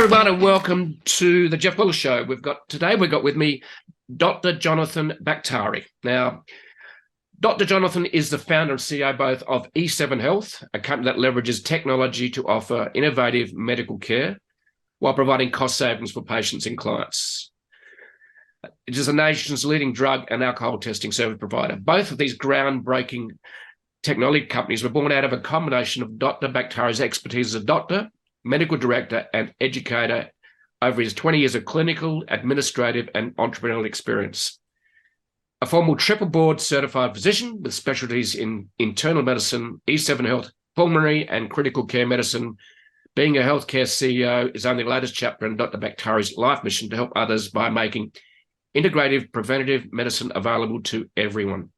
everyone, and welcome to the Jeff Wells Show. We've got with me Dr. Jonathan Baktari. Now, Dr. Jonathan is the founder and CEO both of E7 Health, a company that leverages technology to offer innovative medical care while providing cost savings for patients and clients. It is the nation's leading drug and alcohol testing service provider. Both of these groundbreaking technology companies were born out of a combination of Dr. Baktari's expertise as a doctor, medical director, and educator over his 20 years of clinical, administrative, and entrepreneurial experience. A formal triple board certified physician with specialties in internal medicine, E7 Health, pulmonary, and critical care medicine. Being a healthcare CEO is only the latest chapter in Dr. Baktari's life mission to help others by making integrative preventative medicine available to everyone.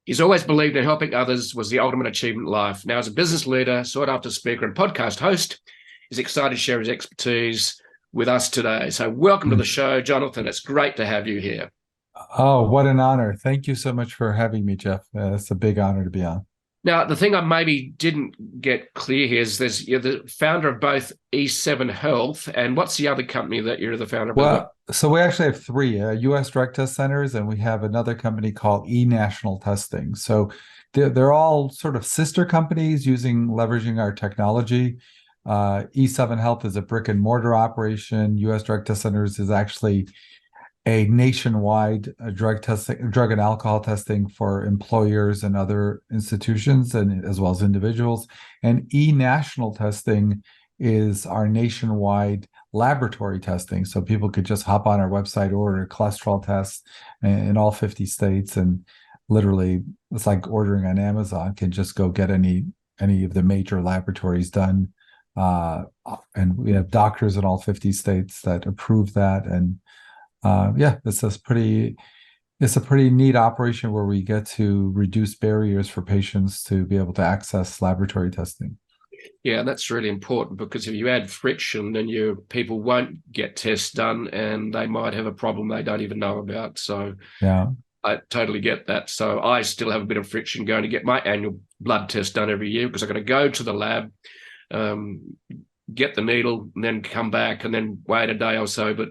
He's always believed in helping others was the ultimate achievement in life. Now, as a business leader, sought-after speaker, and podcast host, he's excited to share his expertise with us today. So welcome to the show, Jonathan. It's great to have you here. Oh, what an honor. Thank you so much for having me, Jeff. It's a big honor to be on. Now, the thing I maybe didn't get clear here is you're the founder of both E7 Health, and what's the other company that you're the founder of? Well, so we actually have three US Drug Test Centers, and we have another company called eNational Testing. So they're all sort of sister companies leveraging our technology. E7 Health is a brick and mortar operation. US Drug Test Centers is actually a nationwide drug and alcohol testing for employers and other institutions, and as well as individuals. And eNational Testing is our nationwide laboratory testing. So people could just hop on our website, order a cholesterol test in all 50 states, and literally it's like ordering on Amazon, can just go get any of the major laboratories done. And we have doctors in all 50 states that approve that. And it's a pretty neat operation where we get to reduce barriers for patients to be able to access laboratory testing. Yeah, that's really important, because if you add friction, then people won't get tests done and they might have a problem they don't even know about. So yeah, I totally get that. So I still have a bit of friction going to get my annual blood test done every year, because I've got to go to the lab, get the needle, and then come back and then wait a day or so. But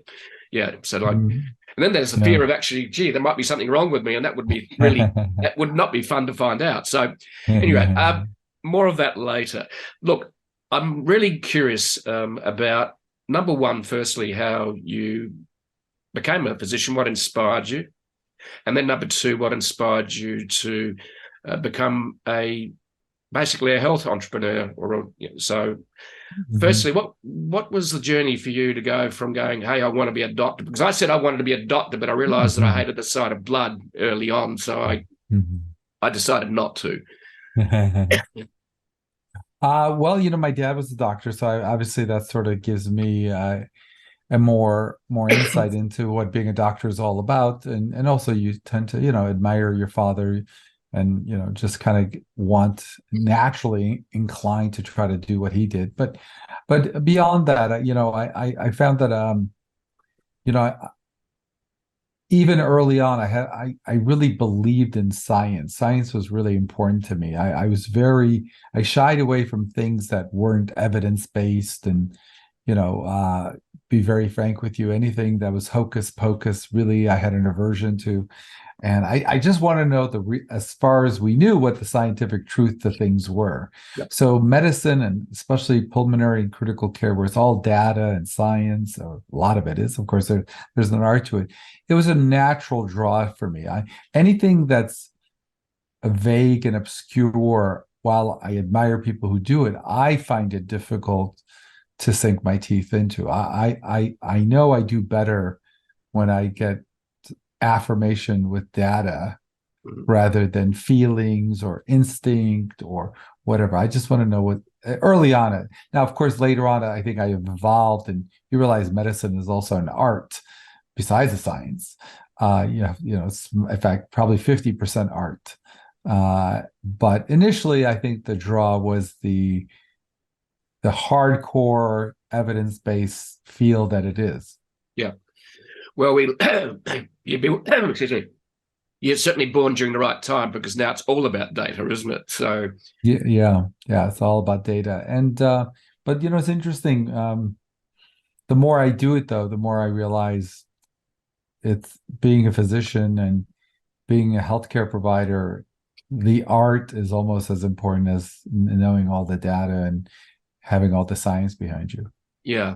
yeah, so like, and then there's the fear of actually, gee, there might be something wrong with me, and that would be really, that would not be fun to find out. So anyway, more of that later. Look, I'm really curious about, number one, firstly, how you became a physician, what inspired you, and then number two, what inspired you to become basically a health entrepreneur. Firstly, what was the journey for you to go from going, hey, I want to be a doctor? Because I said I wanted to be a doctor, but I realized that I hated the sight of blood early on, so I decided not to. Well, my dad was a doctor, so obviously that sort of gives me a more insight into what being a doctor is all about, and also you tend to admire your father, and just kind of want, naturally inclined to try to do what he did. But beyond that, I found that even early on, I really believed in science. Science was really important to me. I shied away from things that weren't evidence-based, and be very frank with you, anything that was hocus pocus, really, I had an aversion to. And I just want to know as far as we knew, what the scientific truth to things were. Yep. So medicine, and especially pulmonary and critical care, where it's all data and science, or a lot of it is, of course, there's an art to it. It was a natural draw for me. Anything that's vague and obscure, while I admire people who do it, I find it difficult to sink my teeth into. I know I do better when I get affirmation with data rather than feelings or instinct or whatever. I just want to know what early on. Now, of course, later on, I think I have evolved, and you realize medicine is also an art besides a science. It's in fact probably 50% art. But initially, I think the draw was the hardcore evidence-based field that it is. Yeah. Well, excuse me. You're certainly born during the right time, because now it's all about data, isn't it? So yeah, it's all about data. And But it's interesting. The more I do it, though, the more I realize it's being a physician and being a healthcare provider. The art is almost as important as knowing all the data and having all the science behind you. Yeah.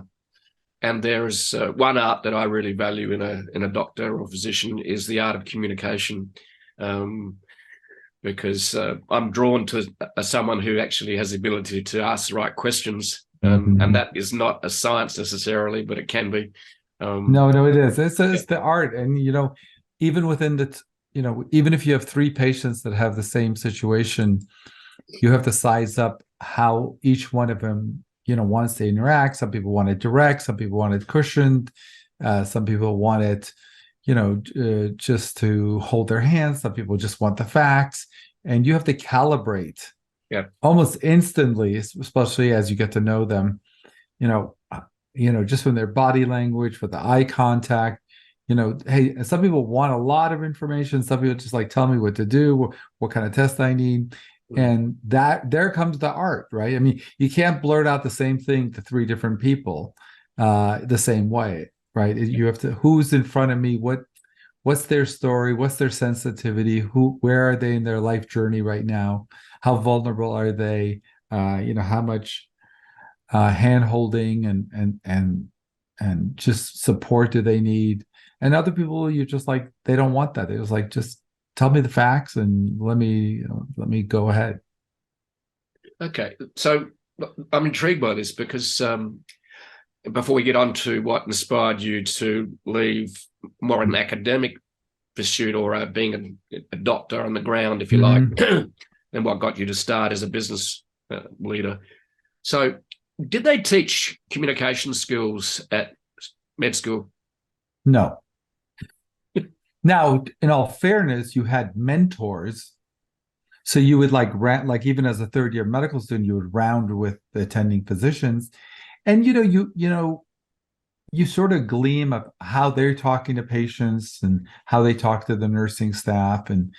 And there's one art that I really value in a doctor or physician is the art of communication, because I'm drawn to someone who actually has the ability to ask the right questions, and that is not a science necessarily, but it can be. No, it is. It's the art, and even within even if you have three patients that have the same situation, you have to size up how each one of them wants to interact. Some people want it direct, some people want it cushioned, some people want it just to hold their hands, some people just want the facts, and you have to calibrate almost instantly, especially as you get to know them, just from their body language, with the eye contact. Hey, some people want a lot of information, some people just like, tell me what to do, what kind of test I need. And there comes the art, right? I mean, you can't blurt out the same thing to three different people the same way, right? You have to, who's in front of me, what's their story, what's their sensitivity, where are they in their life journey right now, how vulnerable are they, how much hand holding and just support do they need. And other people, you just like, they don't want that. They was like, just tell me the facts and let me go ahead. Okay, so I'm intrigued by this because before we get on to what inspired you to leave more an academic pursuit or being a doctor on the ground, if you like, and what got you to start as a business leader. So did they teach communication skills at med school? No. Now, in all fairness, you had mentors. So you would like even as a third year medical student, you would round with the attending physicians. And you sort of gleam of how they're talking to patients and how they talk to the nursing staff. And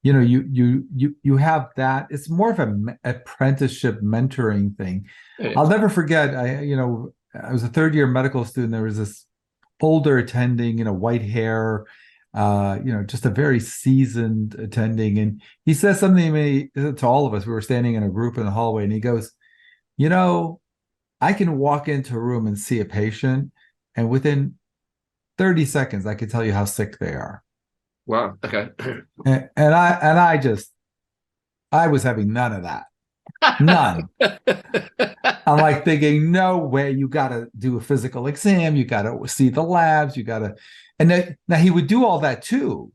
you have that. It's more of an apprenticeship mentoring thing. Yeah. I'll never forget, I was a third year medical student. There was this older attending, white hair, just a very seasoned attending. And he says something to me, to all of us. We were standing in a group in the hallway, and he goes, I can walk into a room and see a patient, and within 30 seconds, I can tell you how sick they are. Wow. Okay. And I was having none of that. None. I'm like thinking, no way, you got to do a physical exam. You got to see the labs. You got to, and then, now he would do all that too,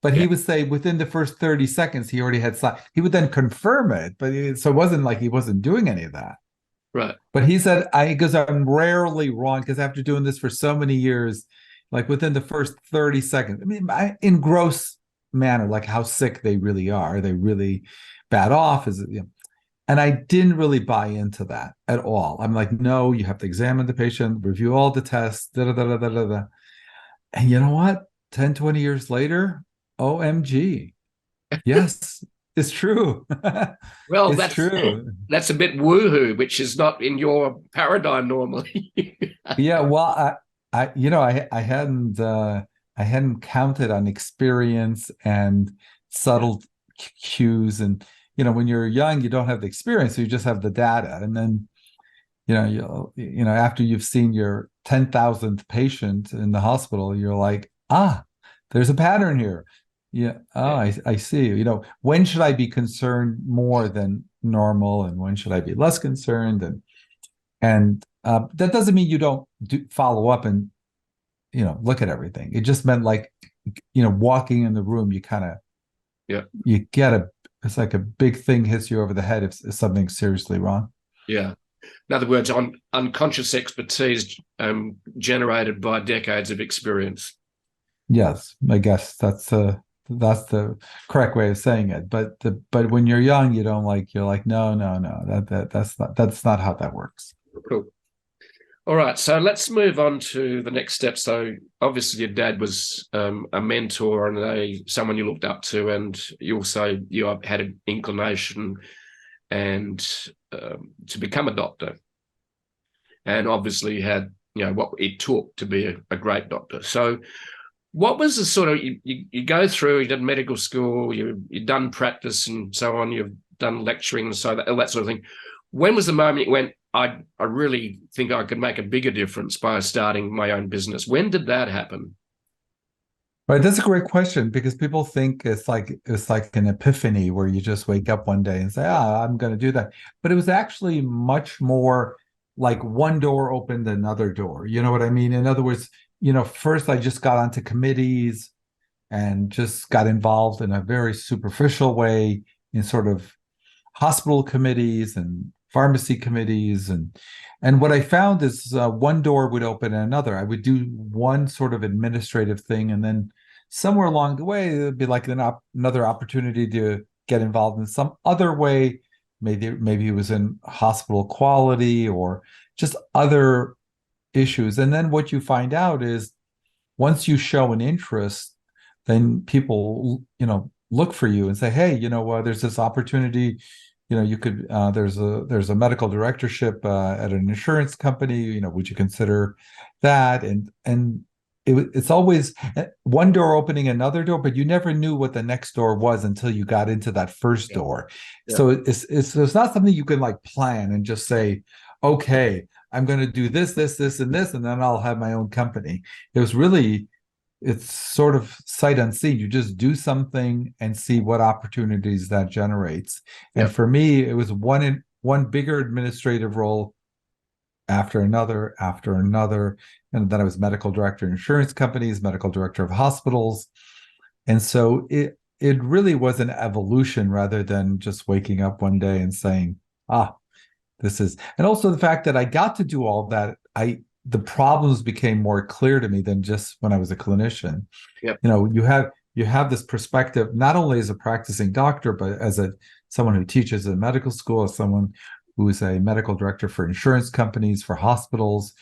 but he would say within the first 30 seconds, he already had, he would then confirm it. But so it wasn't like he wasn't doing any of that. Right. But he said, because I'm rarely wrong, because after doing this for so many years, like within the first 30 seconds, I mean, in gross manner, like how sick they really are. Are they really bad off? Is it, And I didn't really buy into that at all. I'm like, no, you have to examine the patient, review all the tests, And you know what? 10, 20 years later, OMG. Yes, it's true. Well, it's true. That's a bit woohoo, which is not in your paradigm normally. Yeah, well, I hadn't counted on experience and subtle cues. And when you're young, you don't have the experience, so you just have the data. And then after you've seen your 10,000th patient in the hospital, you're like, there's a pattern here. Yeah. I see. When should I be concerned more than normal, and when should I be less concerned? And that doesn't mean you don't follow up and look at everything. It just meant like walking in the room, you kind of you get it's like a big thing hits you over the head if something's seriously wrong. Yeah. In other words, unconscious expertise generated by decades of experience. Yes, I guess that's the correct way of saying it. But when you're young, you don't you're like, no, that's not how that works. Cool. All right, so let's move on to the next step. So obviously your dad was a mentor and someone you looked up to, and you also had an inclination and to become a doctor. and obviously had, what it took to be a great doctor. So what was the sort of, you go through, you did medical school, you've done practice and so on, you've done lecturing and so that, all that sort of thing. When was the moment you went, I really think I could make a bigger difference by starting my own business? When did that happen? Right, that's a great question, because people think it's like an epiphany where you just wake up one day and say, I'm going to do that. But it was actually much more like one door opened another door. You know what I mean? In other words, first I just got onto committees and just got involved in a very superficial way in sort of hospital committees and pharmacy committees, and what I found is one door would open another. I would do one sort of administrative thing, and then somewhere along the way it would be like another opportunity to get involved in some other way. Maybe it was in hospital quality or just other issues. And then what you find out is once you show an interest, then people look for you and say, hey, there's this opportunity. You could there's a medical directorship at an insurance company. Would you consider that? And it's always one door opening another door, but you never knew what the next door was until you got into that first door. Yeah. So it's not something you can like plan and just say, okay, I'm going to do this, and this, and then I'll have my own company. It's sort of sight unseen. You just do something and see what opportunities that generates. And for me, it was one bigger administrative role after another. And then I was medical director of insurance companies, medical director of hospitals. And so it really was an evolution rather than just waking up one day and saying, this is, and also the fact that I got to do all that, the problems became more clear to me than just when I was a clinician. Yep. You have this perspective, not only as a practicing doctor, but as someone who teaches in medical school, as someone who is a medical director for insurance companies, for hospitals.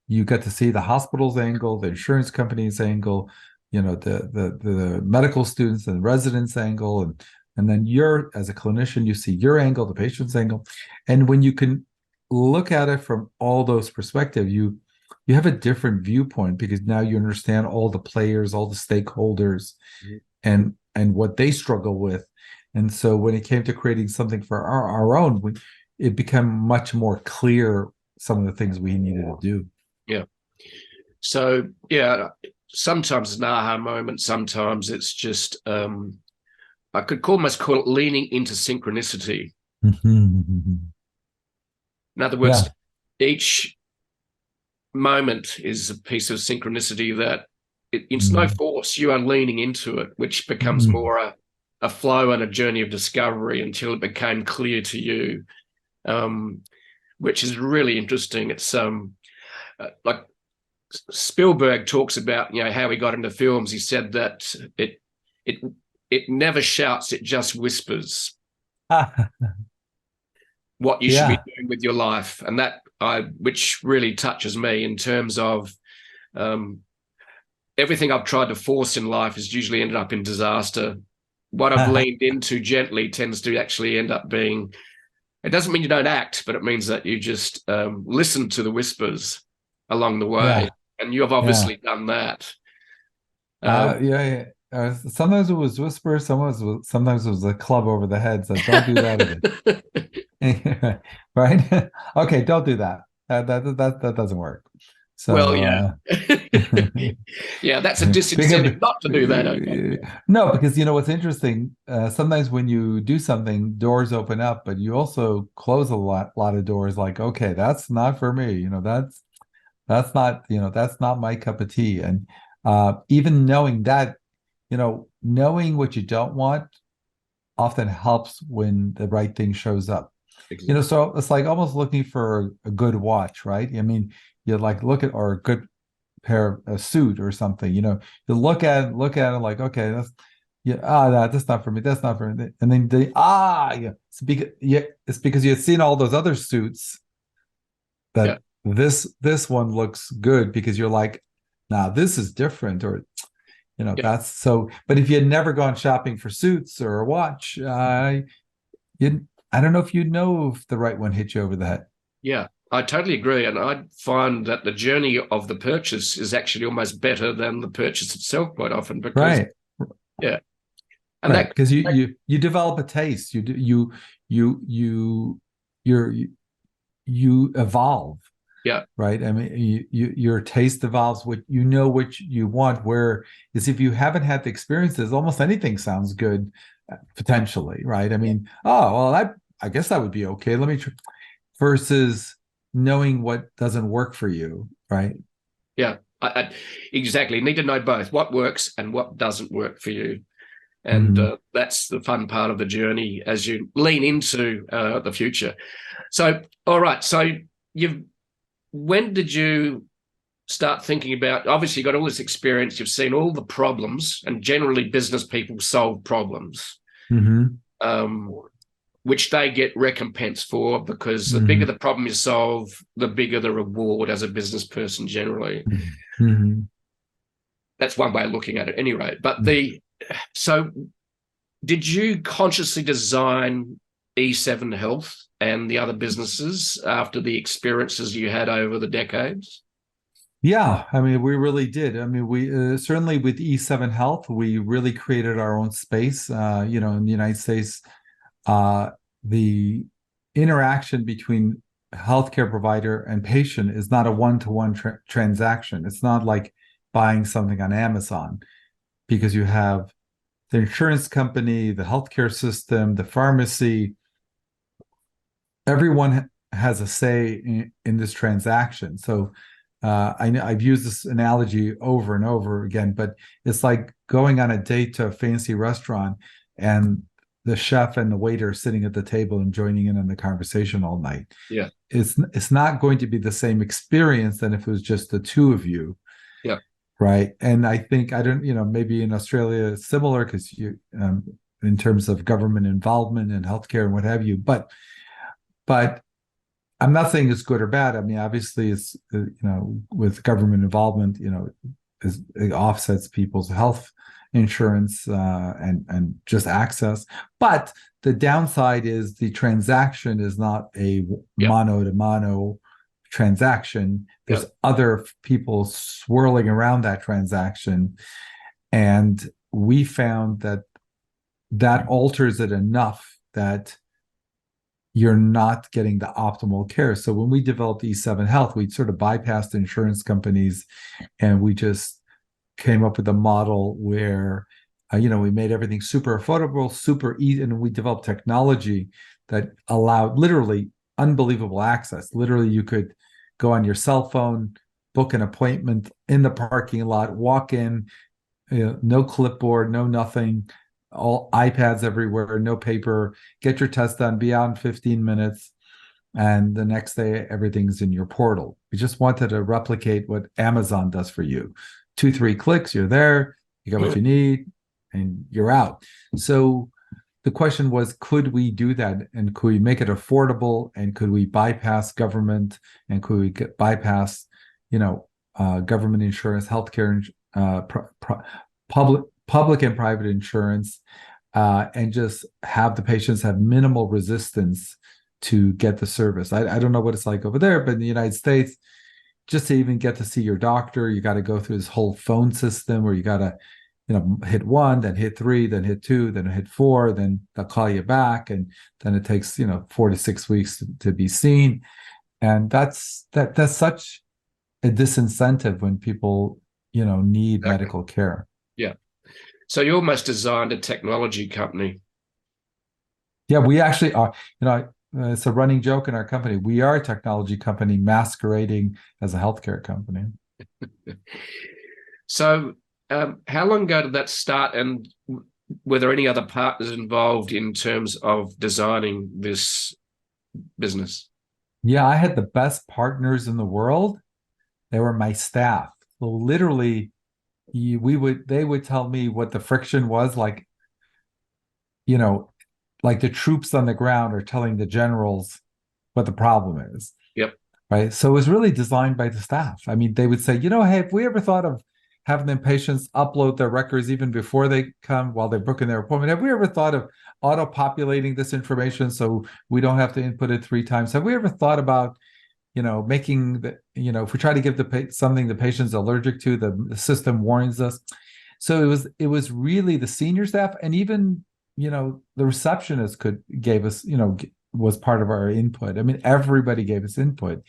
You get to see the hospital's angle, the insurance company's angle, the medical students and residents' angle, and then as a clinician, you see your angle, the patient's angle. And when you can look at it from all those perspectives, you have a different viewpoint, because now you understand all the players, all the stakeholders, and what they struggle with. And so when it came to creating something for our own, it became much more clear some of the things we needed to do. Yeah. So, sometimes it's an aha moment. Sometimes it's just, I could almost call it leaning into synchronicity. In other words, each moment is a piece of synchronicity that it's no force. You are leaning into it, which becomes more a flow and a journey of discovery until it became clear to you, which is really interesting. It's like Spielberg talks about, how he got into films. He said that it never shouts, it just whispers what you should be doing with your life. And that which really touches me in terms of everything I've tried to force in life has usually ended up in disaster. What I've leaned into gently tends to actually end up being, it doesn't mean you don't act, but it means that you just listen to the whispers along the way. And you have obviously done that. Sometimes it was whispers, sometimes it was a club over the head. So don't do that again. Right? Okay, don't do that. That doesn't work. So, well, that's a disincentive not to do that. Okay. No, because what's interesting. Sometimes when you do something, doors open up, but you also close a lot of doors. Like, okay, that's not for me. That's not my cup of tea. And even knowing that, knowing what you don't want often helps when the right thing shows up. Exactly. So it's like almost looking for a good watch, right? I mean, you like look at, or a good a suit or something, you look at it like, okay, that's that's not for me. That's not for me. And then it's because you had seen all those other suits that this one looks good, because you're like, nah, this is different, or that's so. But if you had never gone shopping for suits or a watch, I don't know if you know if the right one hit you over the head. Yeah. I totally agree. And I find that the journey of the purchase is actually almost better than the purchase itself quite often because, Right. yeah. And Right. Because that you develop a taste. You evolve. yeah, Right. I mean, your taste evolves. What what you want. Where is if you haven't had the experiences, almost anything sounds good, potentially. Right. I mean, oh well, I guess that would be okay. Let me try. Versus knowing what doesn't work for you. Right. yeah, exactly. You need to know both what works and what doesn't work for you. And Mhm. that's the fun part of the journey as you lean into the future. So, all right. So, when did you start thinking about? Obviously, you got all this experience. You've seen all the problems, and generally, business people solve problems, Mhm. um, which they get recompense for because the bigger Mhm. the problem you solve, the bigger the reward as a business person. Generally, Mhm. that's one way of looking at it, anyway. But Mhm. so did you consciously design E7 Health and the other businesses after the experiences you had over the decades? Yeah, I mean, we really did. I mean, we certainly with E7 Health, we really created our own space. In the United States, uh, the interaction between healthcare provider and patient is not a one-to-one transaction. It's not like buying something on Amazon because you have the insurance company, the healthcare system, the pharmacy. Everyone has a say in this transaction. So I've used this analogy over and over again, but it's like going on a date to a fancy restaurant and the chef and the waiter are sitting at the table and joining in on the conversation all night. Yeah. It's not going to be the same experience than if it was just the two of you, Yeah. right? And I think I don't, maybe in Australia it's similar because in terms of government involvement in healthcare and what have you, but I'm not saying it's good or bad. I mean, obviously, it's with government involvement, it offsets people's health insurance and just access. But the downside is the transaction is not a Yeah. mano to mano transaction. Yeah. There's other people swirling around that transaction, and we found that alters it enough that you're not getting the optimal care. So when we developed E7 Health, we sort of bypassed insurance companies and we just came up with a model where, we made everything super affordable, super easy, and we developed technology that allowed literally unbelievable access. Literally, you could go on your cell phone, book an appointment in the parking lot, walk in, no clipboard, no nothing, all iPads everywhere, no paper, get your test done, be out in 15 minutes. And the next day, everything's in your portal. We just wanted to replicate what Amazon does for you. 2, 3 clicks, you're there, you got what you need, and you're out. So the question was, could we do that? And could we make it affordable? And could we bypass government? And could we bypass, government insurance, healthcare, public and private insurance, and just have the patients have minimal resistance to get the service. I don't know what it's like over there, but in the United States, just to even get to see your doctor, you got to go through this whole phone system where you got to, hit 1, then hit 3, then hit 2, then hit 4, then they'll call you back, and then it takes 4 to 6 weeks to be seen, and that's such a disincentive when people need Exactly. medical care. Yeah. So you almost designed a technology company. Yeah, we actually are. It's a running joke in our company. We are a technology company masquerading as a healthcare company. So how long ago did that start, and were there any other partners involved in terms of designing this business? Yeah, I had the best partners in the world. They were my staff. So literally, they would tell me what the friction was, you know, like the troops on the ground are telling the generals what the problem is. Yep. Right. So it was really designed by the staff. I mean, they would say, hey, have we ever thought of having the patients upload their records even before they come while they're booking their appointment? Have we ever thought of auto-populating this information so we don't have to input it 3 times? Have we ever thought about making if we try to give something the patient's allergic to, the system warns us. So it was really the senior staff, and even the receptionist gave us was part of our input. I mean, everybody gave us input,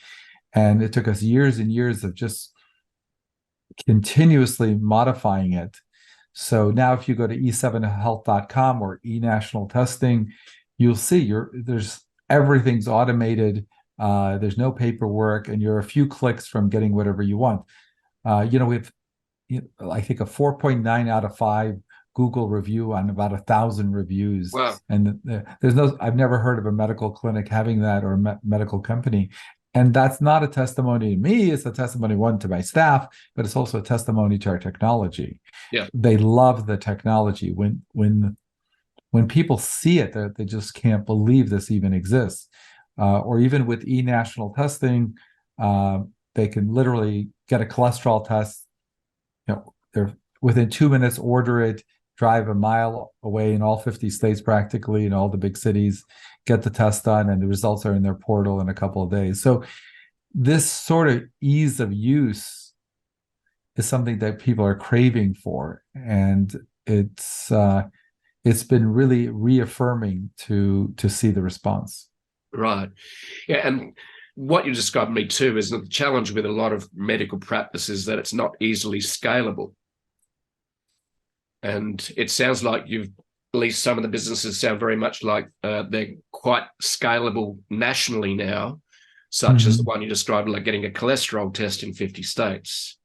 and it took us years and years of just continuously modifying it. So now if you go to e7health.com or eNational Testing, you'll see everything's automated. There's no paperwork, and you're a few clicks from getting whatever you want. We have, I think, a 4.9 out of 5 Google review on about 1,000 reviews. Wow. And I've never heard of a medical clinic having that, or a medical company. And that's not a testimony to me. It's a testimony, one, to my staff, but it's also a testimony to our technology. Yeah. They love the technology. When people see it, they just can't believe this even exists. Or even with eNational Testing, they can literally get a cholesterol test. They're within 2 minutes, order it, drive a mile away in all 50 states practically, in all the big cities, get the test done, and the results are in their portal in a couple of days. So this sort of ease of use is something that people are craving for, and it's been really reaffirming to see the response. Right. Yeah, and what you described to me too is that the challenge with a lot of medical practice is that it's not easily scalable. And it sounds like at least some of the businesses sound very much like they're quite scalable nationally now, such as the one you described, like getting a cholesterol test in 50 states.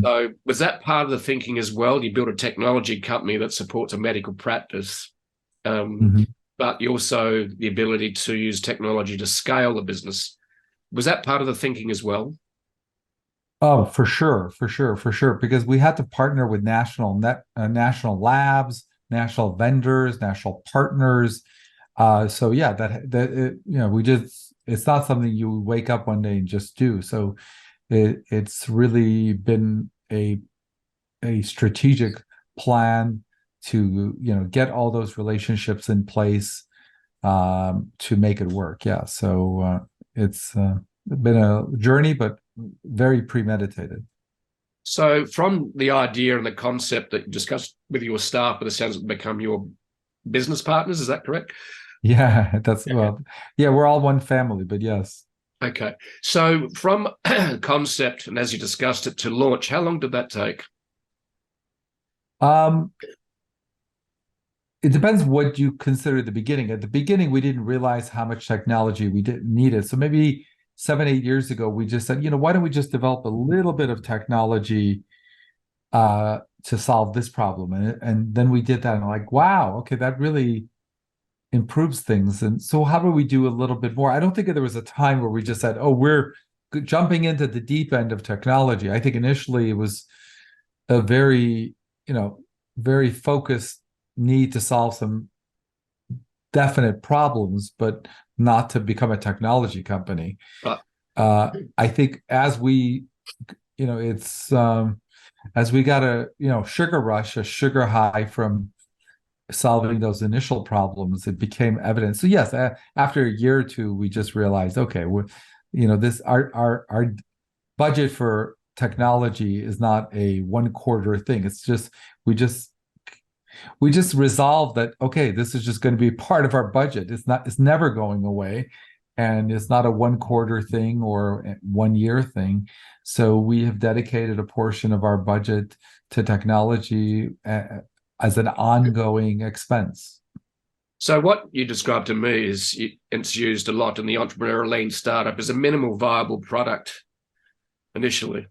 So was that part of the thinking as well? You built a technology company that supports a medical practice, but you also the ability to use technology to scale the business. Was that part of the thinking as well? Oh, for sure. Because we had to partner with national labs, national vendors, national partners. So yeah, it's not something you wake up one day and just do. So it's really been a strategic plan to get all those relationships in place to make it work. Yeah. So it's been a journey, but very premeditated. So from the idea and the concept that you discussed with your staff, but it sounds like become your business partners, is that correct? Yeah, we're all one family, but yes. Okay. So from concept, and as you discussed it, to launch, how long did that take? It depends what you consider the beginning. At the beginning, we didn't realize how much technology we didn't need it. So maybe 7-8 years ago, we just said, why don't we just develop a little bit of technology to solve this problem? And then we did that, and I'm like, wow, okay, that really improves things. And so how do we do a little bit more? I don't think there was a time where we just said, oh, we're jumping into the deep end of technology. I think initially it was a very, very focused need to solve some definite problems, but not to become a technology company. I think as we, as we got a sugar rush, a sugar high from solving those initial problems, it became evident. So yes, after a year or two, we just realized, okay, our budget for technology is not a 1 quarter thing. It's just we just resolved that, okay, this is just going to be part of our budget. It's never going away, and it's not a 1 quarter thing or 1 year thing. So we have dedicated a portion of our budget to technology as an ongoing expense. So what you described to me is it's used a lot in the entrepreneurial lean startup as a minimal viable product initially.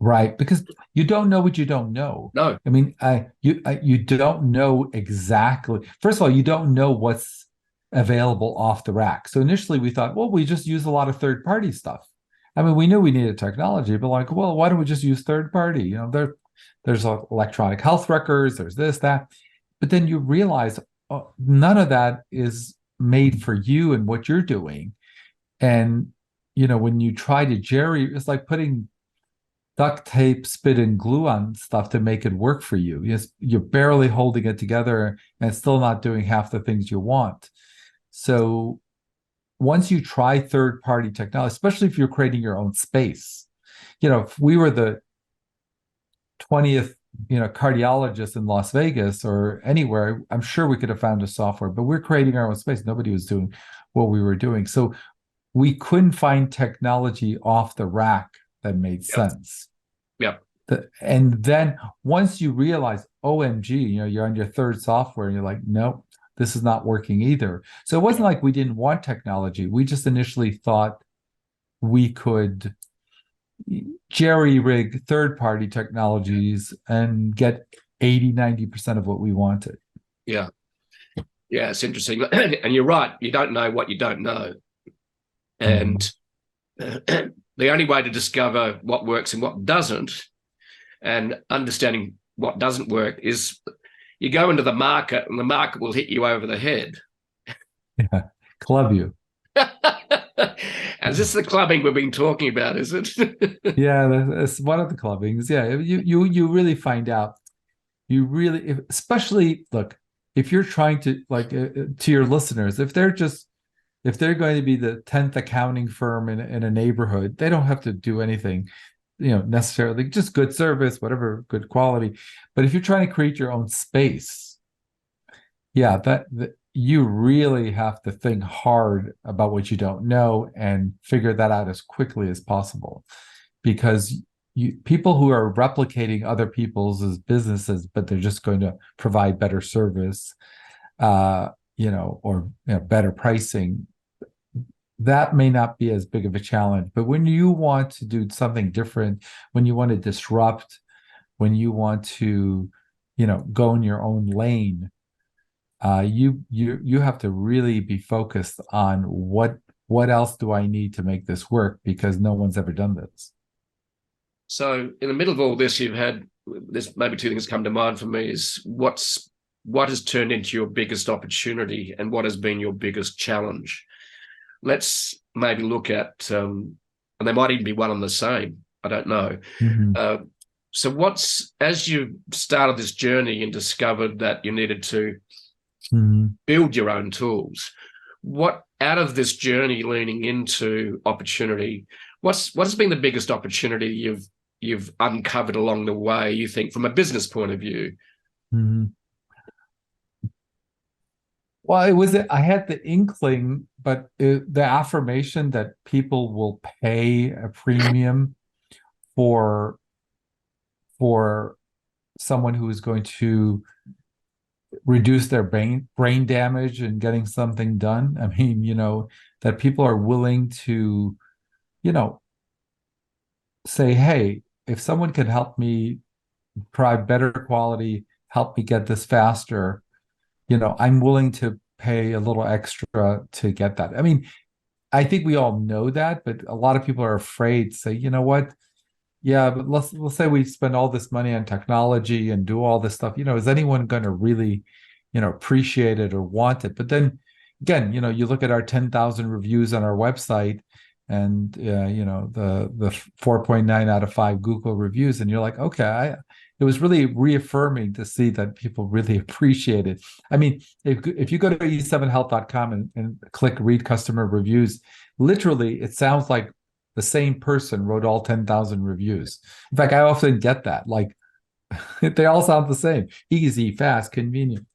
Right, because you don't know what you don't know. No. I mean, you don't know exactly. First of all, you don't know what's available off the rack. So initially we thought, well, we just use a lot of third-party stuff. I mean, we knew we needed technology, but like, well, why don't we just use third-party? There's electronic health records, there's this, that. But then you realize none of that is made for you and what you're doing. And, when you try to jerry, it's like putting duct tape, spit, and glue on stuff to make it work for you. You're barely holding it together and still not doing half the things you want. So once you try third-party technology, especially if you're creating your own space, if we were the 20th, cardiologist in Las Vegas or anywhere, I'm sure we could have found a software, but we're creating our own space. Nobody was doing what we were doing. So we couldn't find technology off the rack that made sense. Yep. And then once you realize, OMG, you're on your third software and you're like, nope, this is not working either. So it wasn't like we didn't want technology. We just initially thought we could jerry-rig third-party technologies and get 80-90% of what we wanted. Yeah. Yeah, it's interesting. And you're right. You don't know what you don't know. And the only way to discover what works and what doesn't, and understanding what doesn't work, is you go into the market and the market will hit you over the head. Yeah, club you. And is this the clubbing we've been talking about, is it? Yeah, it's one of the clubbings. Yeah, you really find out. You really, especially, look, if you're trying to, like, to your listeners, if they're going to be the 10th accounting firm in a neighborhood, they don't have to do anything, necessarily, just good service, whatever, good quality. But if you're trying to create your own space, yeah, that you really have to think hard about what you don't know and figure that out as quickly as possible, because people who are replicating other people's businesses, but they're just going to provide better service, or better pricing, that may not be as big of a challenge. But when you want to do something different, when you want to disrupt, when you want to, go in your own lane, you have to really be focused on what else do I need to make this work, because no one's ever done this. So in the middle of all this, there's maybe two things come to mind for me: is what has turned into your biggest opportunity and what has been your biggest challenge. Let's maybe look at, and they might even be one and the same, I don't know. Mm-hmm. So as you started this journey and discovered that you needed to build your own tools, what out of this journey leaning into opportunity, what has been the biggest opportunity you've uncovered along the way, you think, from a business point of view? Mm-hmm. Well, I had the inkling, but the affirmation that people will pay a premium for someone who is going to reduce their brain damage and getting something done. I mean, that people are willing to, say, hey, if someone can help me provide better quality, help me get this faster, I'm willing to pay a little extra to get that. I mean, I think we all know that, but a lot of people are afraid to say, you know what? Yeah, but let's say we spend all this money on technology and do all this stuff. Is anyone going to really, appreciate it or want it? But then again, you look at our 10,000 reviews on our website, and the 4.9 out of 5 Google reviews, and you're like, okay, it was really reaffirming to see that people really appreciate it. I mean, if you go to e7health.com and click read customer reviews, literally it sounds like the same person wrote all 10,000 reviews. In fact, I often get that, like, they all sound the same: easy, fast, convenient.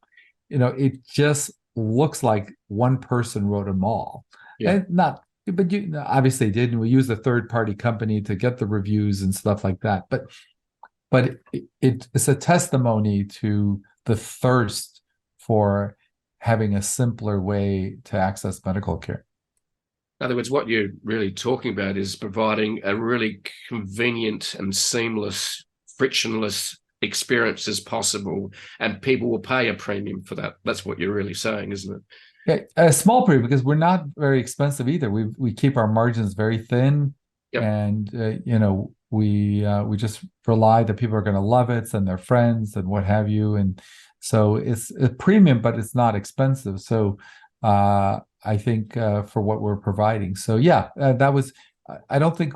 It just looks like one person wrote them all. Yeah. And not, but you obviously didn't. We use a third-party company to get the reviews and stuff like that. But it's a testimony to the thirst for having a simpler way to access medical care. In other words, what you're really talking about is providing a really convenient and seamless, frictionless experience as possible, and people will pay a premium for that. That's what you're really saying, isn't it? Yeah, a small premium, because we're not very expensive either. We keep our margins very thin. Yep. And we just rely that people are going to love it, send their friends and what have you. And so it's a premium, but it's not expensive. So I think for what we're providing. So yeah, that was, I don't think,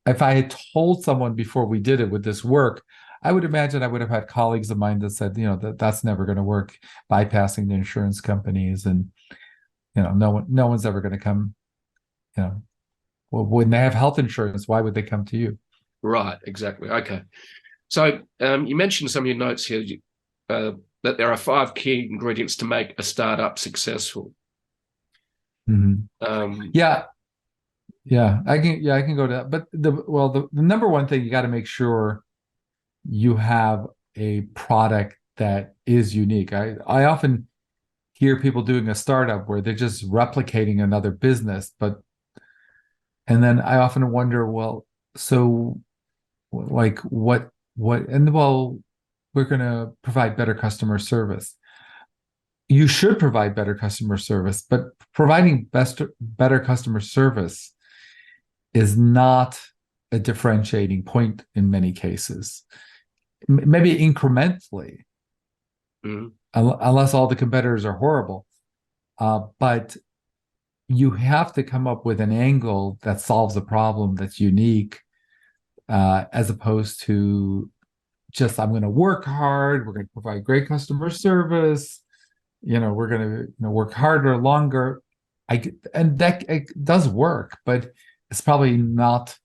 if I had told someone before we did it with this work, I would imagine I would have had colleagues of mine that said, that's never going to work, bypassing the insurance companies. And no one's ever going to come, you know, well, when they have health insurance, why would they come to you? Right, exactly. Okay. So you mentioned some of your notes here that there are 5 key ingredients to make a startup successful. Mm-hmm. Um, Yeah, I can go to that. But the number one thing, you got to make sure you have a product that is unique. I often hear people doing a startup where they're just replicating another business, and then I often wonder, well, so like and well, we're going to provide better customer service. You should provide better customer service, but providing better customer service is not a differentiating point in many cases. Maybe incrementally, mm, unless all the competitors are horrible. But you have to come up with an angle that solves a problem that's unique, as opposed to just, I'm going to work hard, we're going to provide great customer service, we're going to work harder, longer. And that it does work, but it's probably not,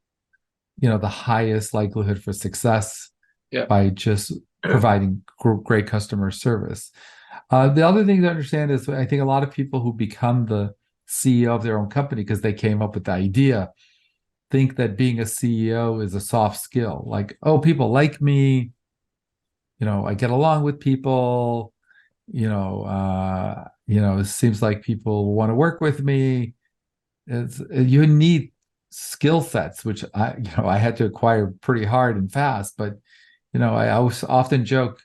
the highest likelihood for success yeah. by just providing great customer service. The other thing to understand is, I think a lot of people who become the CEO of their own company because they came up with the idea think that being a CEO is a soft skill. Like, oh, people like me, I get along with people, it seems like people want to work with me. You need skill sets, which I had to acquire pretty hard and fast. But I always often joke,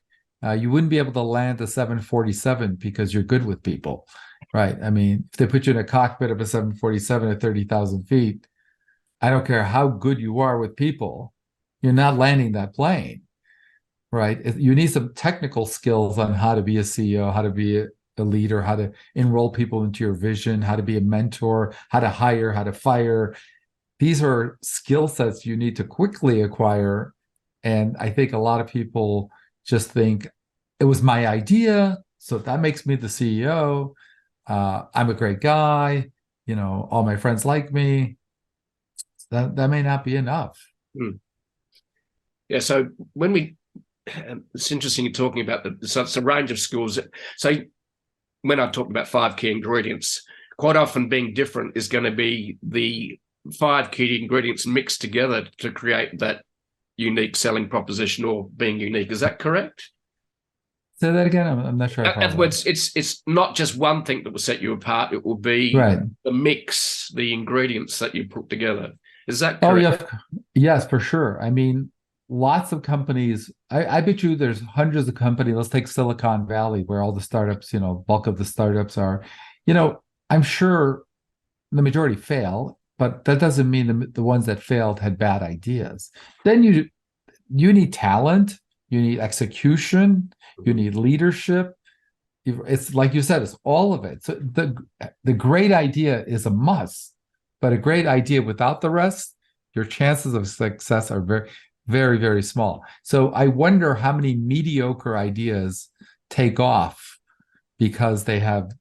you wouldn't be able to land a 747 because you're good with people, right? I mean, if they put you in a cockpit of a 747 at 30,000 feet, I don't care how good you are with people, you're not landing that plane, right? You need some technical skills on how to be a CEO, how to be a leader, how to enroll people into your vision, how to be a mentor, how to hire, how to fire. These are skill sets you need to quickly acquire. And I think a lot of people just think it was my idea, so that makes me the CEO. I'm a great guy. All my friends like me. That may not be enough. mm. Yeah. So it's interesting you're talking about it's a range of skills. So when I talk about 5 key ingredients, quite often being different is going to be the 5 key ingredients mixed together to create that unique selling proposition or being unique. Is that correct? Say that again. I'm not sure. In other words, it's not just one thing that will set you apart. It will be right. the mix, the ingredients that you put together. Is that correct? Oh, yeah. Yes, for sure. I mean, lots of companies. I bet you there's hundreds of companies. Let's take Silicon Valley, where all the startups, bulk of the startups are. I'm sure the majority fail, but that doesn't mean the ones that failed had bad ideas. Then you need talent, you need execution, you need leadership. It's like you said, it's all of it. So the great idea is a must, but a great idea without the rest, your chances of success are very, very, very small. So I wonder how many mediocre ideas take off because they have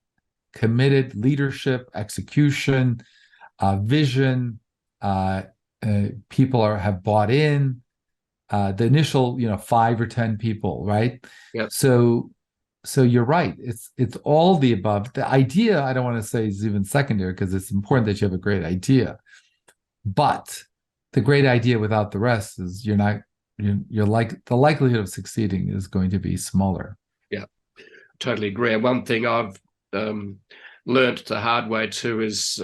committed leadership, execution, vision. People have bought in. The initial, 5 or 10 people, right? Yeah. So you're right. It's all the above. The idea, I don't want to say is even secondary because it's important that you have a great idea, but the great idea without the rest is you're like the likelihood of succeeding is going to be smaller. Yeah, totally agree. And one thing I've learned the hard way too is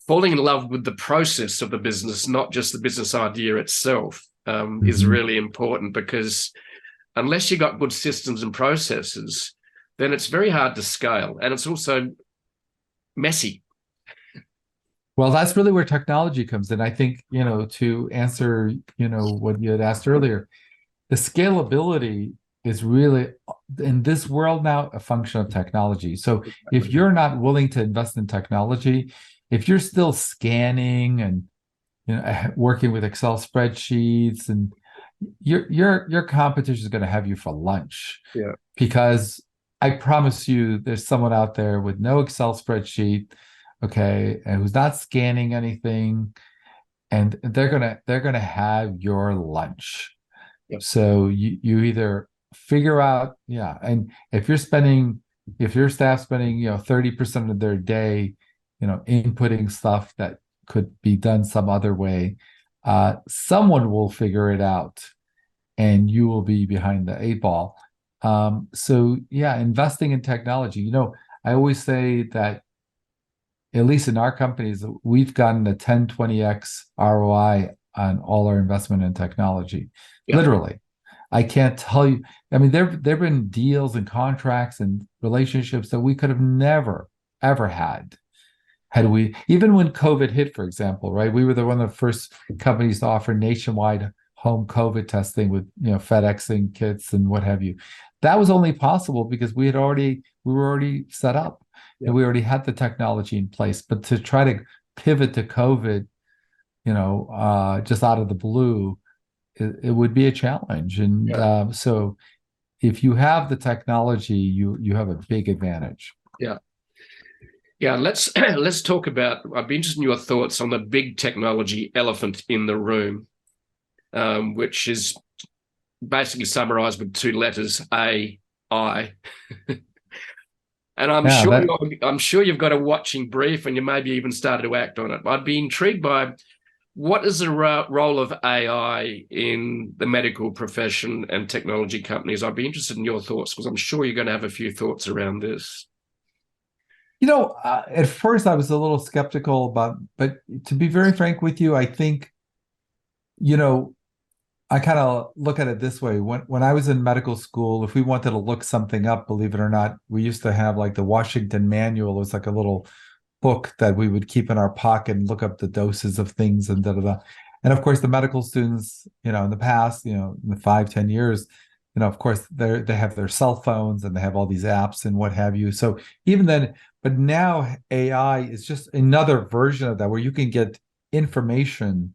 falling in love with the process of the business, not just the business idea itself, is really important, because unless you've got good systems and processes, then it's very hard to scale. And it's also messy. Well, that's really where technology comes in. I think, to answer, what you had asked earlier, the scalability is really, in this world now, a function of technology. So if you're not willing to invest in technology, if you're still scanning and working with Excel spreadsheets, and your competition is going to have you for lunch, yeah, because I promise you, there's someone out there with no Excel spreadsheet, okay, and who's not scanning anything, and they're gonna have your lunch. Yep. So you either figure out, yeah, and if your staff's spending, 30% of their day, inputting stuff that could be done some other way, someone will figure it out, and you will be behind the eight ball. So yeah, investing in technology. I always say that at least in our companies, we've gotten a 10, 20x ROI on all our investment in technology. Yep. Literally. I can't tell you. I mean, there've been deals and contracts and relationships that we could have never, ever had we, even when COVID hit, for example, right? We were one of the first companies to offer nationwide home COVID testing with, FedExing kits and what have you. That was only possible because we were already set up. And we already had the technology in place. But to try to pivot to COVID, just out of the blue, it would be a challenge. And so if you have the technology, you have a big advantage. Yeah. Yeah, let's talk about, I'd be interested in your thoughts on the big technology elephant in the room, which is basically summarized with two letters, AI. And I'm sure you've got a watching brief, and you maybe even started to act on it. I'd be intrigued by what is the role of AI in the medical profession and technology companies. I'd be interested in your thoughts, because I'm sure you're going to have a few thoughts around this. At first I was a little skeptical but to be very frank with you, I think, I kind of look at it this way. When I was in medical school, if we wanted to look something up, believe it or not, we used to have like the Washington Manual. It was like a little book that we would keep in our pocket and look up the doses of things and da da da. And of course, the medical students, in the past, in the 5-10 years, of course, they have their cell phones and they have all these apps and what have you. So even then, but now AI is just another version of that where you can get information.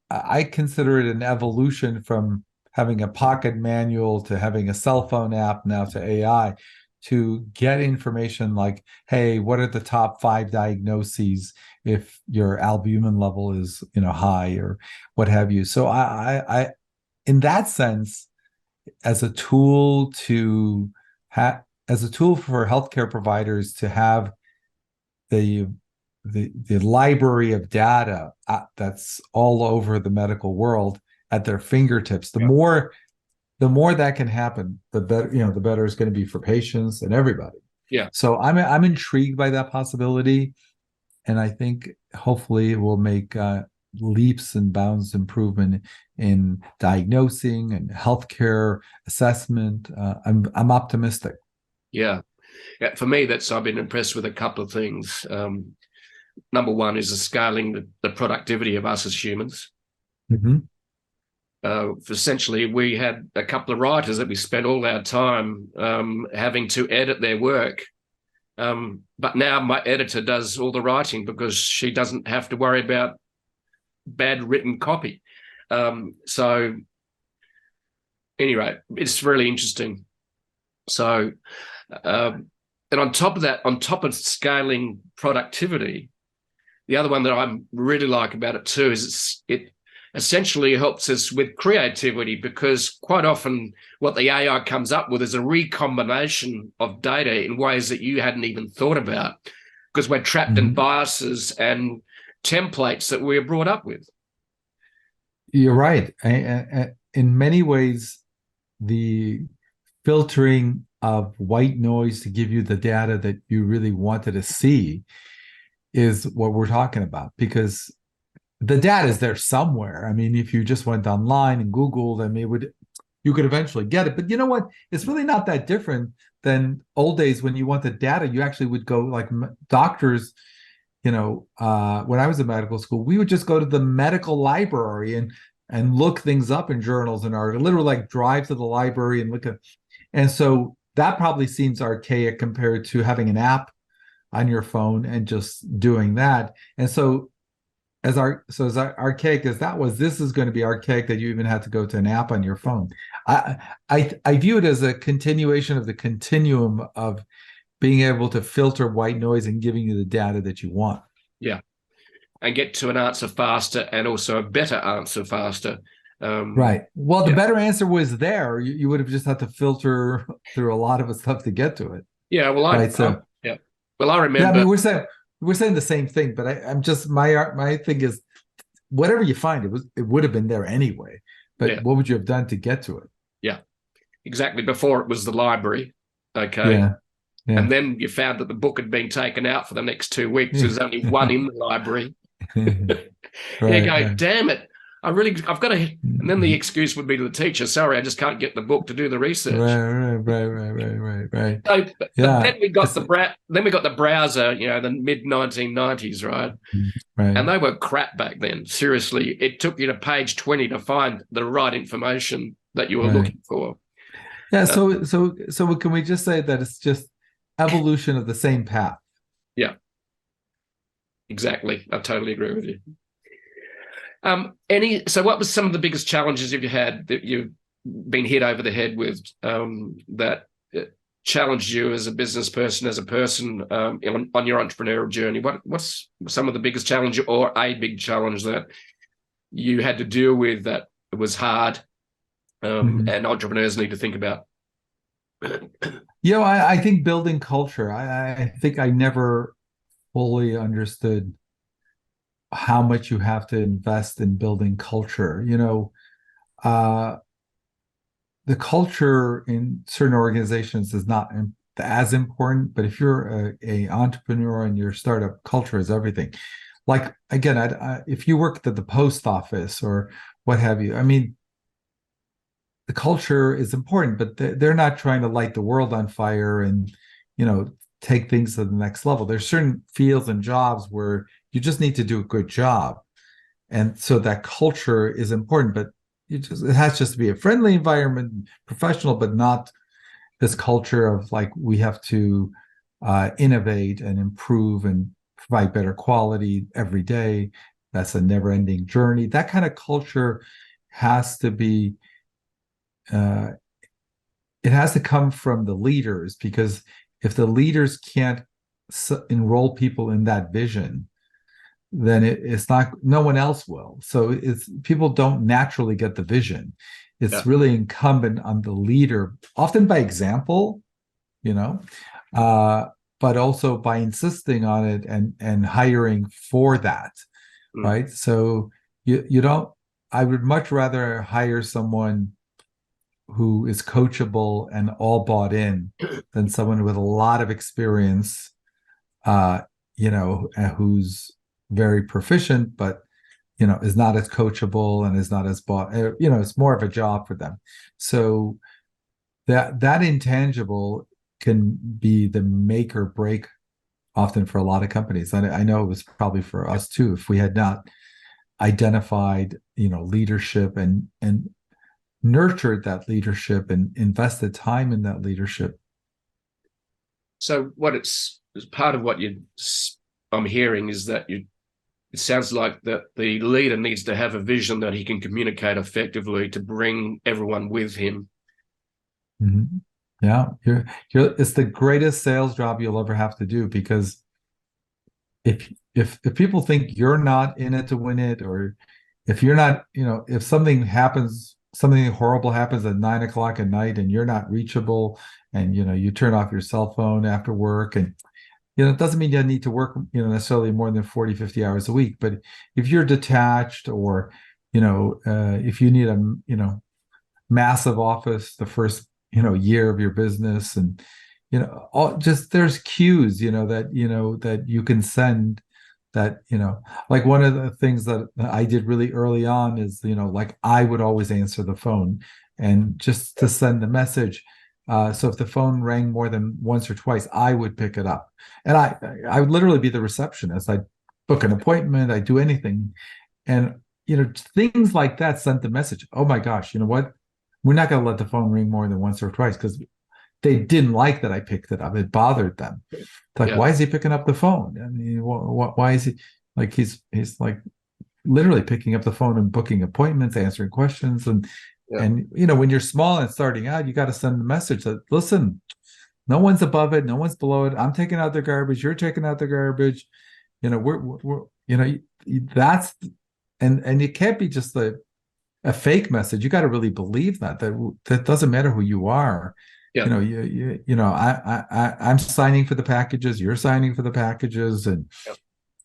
I consider it an evolution from having a pocket manual to having a cell phone app now to AI to get information like, hey, what are the top 5 diagnoses if your albumin level is, high or what have you. So I in that sense, as a tool for healthcare providers to have the library of data that's all over the medical world at their fingertips, the more that can happen, the better, the better it's going to be for patients and everybody. Yeah. So I'm intrigued by that possibility, and I think hopefully it will make leaps and bounds improvement in diagnosing and healthcare assessment. I'm optimistic. Yeah. For me, I've been impressed with a couple of things. Number one is the scaling the productivity of us as humans. Mm-hmm. Essentially, we had a couple of writers that we spent all our time having to edit their work. But now my editor does all the writing because she doesn't have to worry about bad written copy. So anyway, it's really interesting. So, and on top of that, on top of scaling productivity, the other one that I really like about it too is it essentially helps us with creativity, because quite often what the AI comes up with is a recombination of data in ways that you hadn't even thought about, because we're trapped in biases and templates that we're brought up with. You're right. In many ways, the filtering of white noise to give you the data that you really wanted to see is what we're talking about, because the data is there somewhere. I mean, if you just went online and Googled, you could eventually get it. But you know what? It's really not that different than old days when you wanted data. You actually would go, like doctors, when I was in medical school, we would just go to the medical library and look things up in journals and articles, literally like drive to the library and look at. And so that probably seems archaic compared to having an app on your phone and just doing that. And so as archaic as that was, this is going to be archaic that you even had to go to an app on your phone. I view it as a continuation of the continuum of being able to filter white noise and giving you the data that you want. Yeah. And get to an answer faster, and also a better answer faster. Right. Well, the better answer was there. You would have just had to filter through a lot of stuff to get to it. Yeah. Well, right. yeah. Well, I remember. Yeah, I mean, we're saying the same thing, but I'm just my thing is, whatever you find, it would have been there anyway. But what would you have done to get to it? Yeah, exactly. Before it was the library. Okay. Yeah. Yeah. And then you found that the book had been taken out for the next 2 weeks. There's only one in the library. Right, damn it. I've got to, and then the excuse would be to the teacher, sorry, I just can't get the book to do the research. Right. So, but then we got the browser, the mid 1990s, right? And they were crap back then. Seriously, it took you to page 20 to find the right information that you were looking for. Yeah. So can we just say that it's just evolution of the same path? Yeah. Exactly. I totally agree with you. So what was some of the biggest challenges you had that you've been hit over the head with, that challenged you as a business person, as a person, on your entrepreneurial journey? What's some of the biggest challenge, or a big challenge that you had to deal with that was hard, and entrepreneurs need to think about? I think building culture. I think I never fully understood how much you have to invest in building culture. The culture in certain organizations is not as important, but if you're a entrepreneur and your startup, culture is everything. Like, again, if you worked at the post office or what have you, I mean, the culture is important, but they're not trying to light the world on fire and, take things to the next level. There's certain fields and jobs where you just need to do a good job. And so that culture is important, but it has just to be a friendly environment, professional, but not this culture of like, we have to innovate and improve and provide better quality every day. That's a never-ending journey. That kind of culture has to be, it has to come from the leaders, because if the leaders can't enroll people in that vision, then it's not, no one else will. So people don't naturally get the vision. It's really incumbent on the leader, often by example, but also by insisting on it and hiring for that, right? So you don't, I would much rather hire someone who is coachable and all bought in than someone with a lot of experience, who's very proficient, but, is not as coachable and is not as bought, it's more of a job for them. So that intangible can be the make or break often for a lot of companies. And I know it was probably for us too, if we had not identified, leadership and nurtured that leadership and invested time in that leadership. So part of what I'm hearing is that it sounds like that the leader needs to have a vision that he can communicate effectively to bring everyone with him. Mm-hmm. Yeah, it's the greatest sales job you'll ever have to do, because if people think you're not in it to win it, or if you're not, if something horrible happens at 9 o'clock at night and you're not reachable, and you turn off your cell phone after work, and it doesn't mean you need to work necessarily more than 40-50 hours a week, but if you're detached, or if you need a massive office the first year of your business, and there's cues that you can send, that like one of the things that I did really early on is like I would always answer the phone, and just to send the message. So if the phone rang more than once or twice, I would pick it up, and I would literally be the receptionist. I'd book an appointment, I'd do anything, and things like that sent the message. Oh my gosh, you know what? We're not going to let the phone ring more than once or twice, because they didn't like that I picked it up. It bothered them. It's like, why is he picking up the phone? I mean, why is he like he's like literally picking up the phone and booking appointments, answering questions, and when you're small and starting out, you got to send the message that, listen, no one's above it, no one's below it. I'm taking out the garbage, you're taking out the garbage. We're that's and it can't be just a fake message. You got to really believe that doesn't matter who you are. Yeah. I'm signing for the packages, you're signing for the packages, and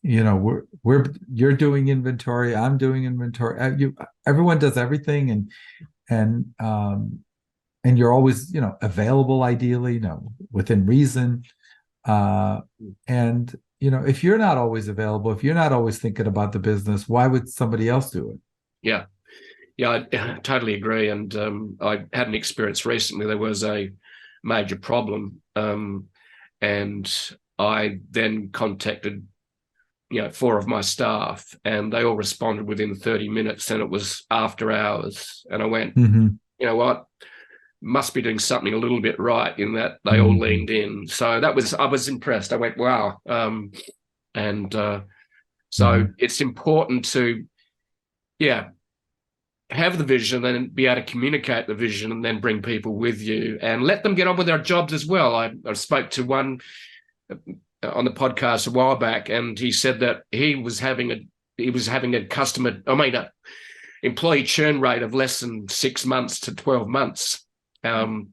you're doing inventory, I'm doing inventory. Everyone does everything, and you're always available, ideally, within reason. And if you're not always available, if you're not always thinking about the business, why would somebody else do it? Yeah. Yeah, I totally agree. And I had an experience recently. There was a major problem, and I then contacted 4 of my staff, and they all responded within 30 minutes, and it was after hours. And I went, you know what, must be doing something a little bit right, in that they all leaned in. So I was impressed. I went, wow. So it's important to, have the vision and be able to communicate the vision, and then bring people with you and let them get on with their jobs as well. I spoke to one on the podcast a while back, and he said that he was having a employee churn rate of less than 6 months to 12 months. And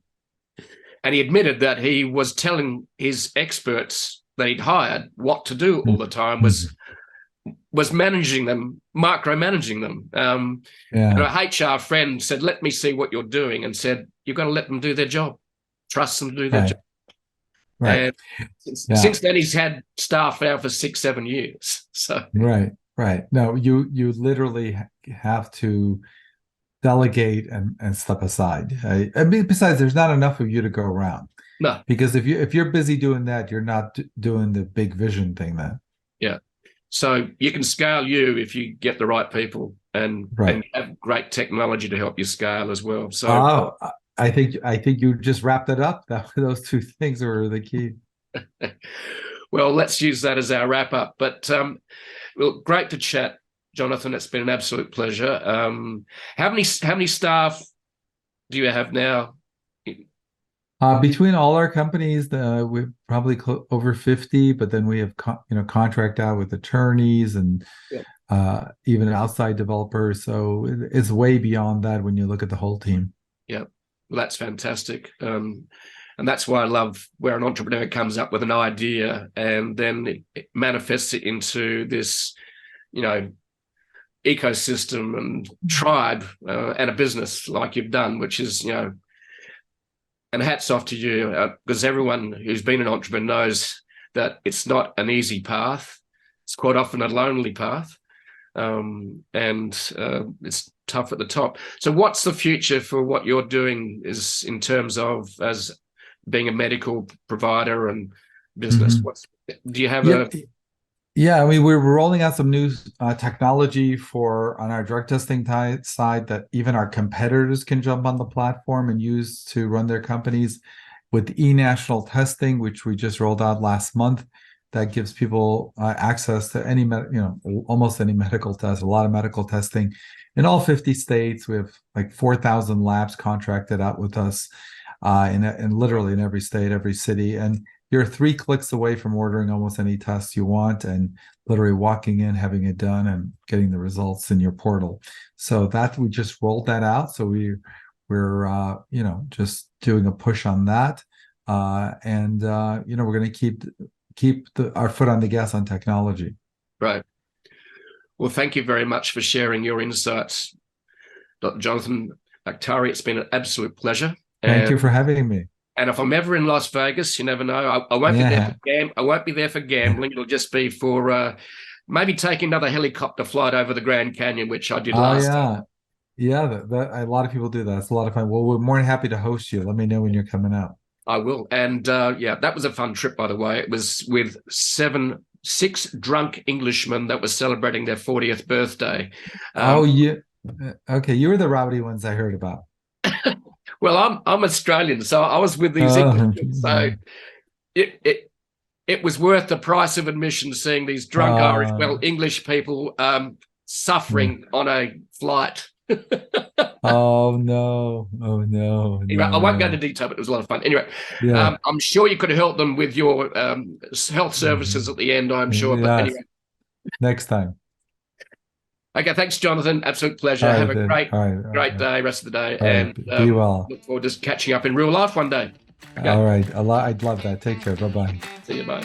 he admitted that he was telling his experts that he'd hired what to do all the time, was managing them, micromanaging them. And a HR friend said, let me see what you're doing, and said, you've got to let them do their job. Trust them to do their job. Right. And since then, he's had staff now for 6-7 years. So right. No, you literally have to delegate and step aside. I mean, besides, there's not enough of you to go around. No, because if you're busy doing that, you're not doing the big vision thing then. Yeah. So you can scale you if you get the right people and have great technology to help you scale as well. So I think you just wrapped it up. Those 2 things are the key. Well, let's use that as our wrap up. But well, great to chat, Jonathan. It's been an absolute pleasure. How many staff do you have now? Between all our companies, we're probably over 50, but then we have contract out with attorneys and even outside developers. So it's way beyond that when you look at the whole team. Yeah, well, that's fantastic. And that's why I love where an entrepreneur comes up with an idea and then it manifests it into this, ecosystem and tribe and a business like you've done, which is, and hats off to you, because everyone who's been an entrepreneur knows that it's not an easy path. It's quite often a lonely path, and it's tough at the top. So what's the future for what you're doing is in terms of as being a medical provider and business? Do you have Yeah, I mean, we're rolling out some new technology on our drug testing side that even our competitors can jump on the platform and use to run their companies, with e-national testing, which we just rolled out last month. That gives people access to any, almost any medical test, a lot of medical testing in all 50 states. We have like 4,000 labs contracted out with us in literally in every state, every city. And you're 3 clicks away from ordering almost any test you want and literally walking in, having it done, and getting the results in your portal. So that we just rolled that out. So we're just doing a push on that, and we're going to keep our foot on the gas on technology. Right. Well, thank you very much for sharing your insights, Dr. Jonathan Baktari. It's been an absolute pleasure. Thank you for having me. And if I'm ever in Las Vegas, you never know. I won't be there for I won't be there for gambling. It'll just be for maybe taking another helicopter flight over the Grand Canyon, which I did last time. Yeah, a lot of people do that. It's a lot of fun. Well, we're more than happy to host you. Let me know when you're coming out. I will. And that was a fun trip, by the way. It was with 6 drunk Englishmen that were celebrating their 40th birthday. Okay. You were the rowdy ones I heard about. Well, I'm Australian, so I was with these Englishmen. So it was worth the price of admission seeing these drunk English people suffering on a flight. Oh no! Oh no! Anyway, I won't go No. into detail, but it was a lot of fun. Anyway, Yeah. I'm sure you could have helped them with your health services at the end, I'm sure. But Yes. anyway, Next time. okay, thanks, Jonathan. Absolute pleasure. All right Have a then. great, All right. All great right. day, rest of the day, All right. and Be well. look forward to catching up in real life one day. Okay, All right. I'd love that. Take care. Bye bye. see you, bye.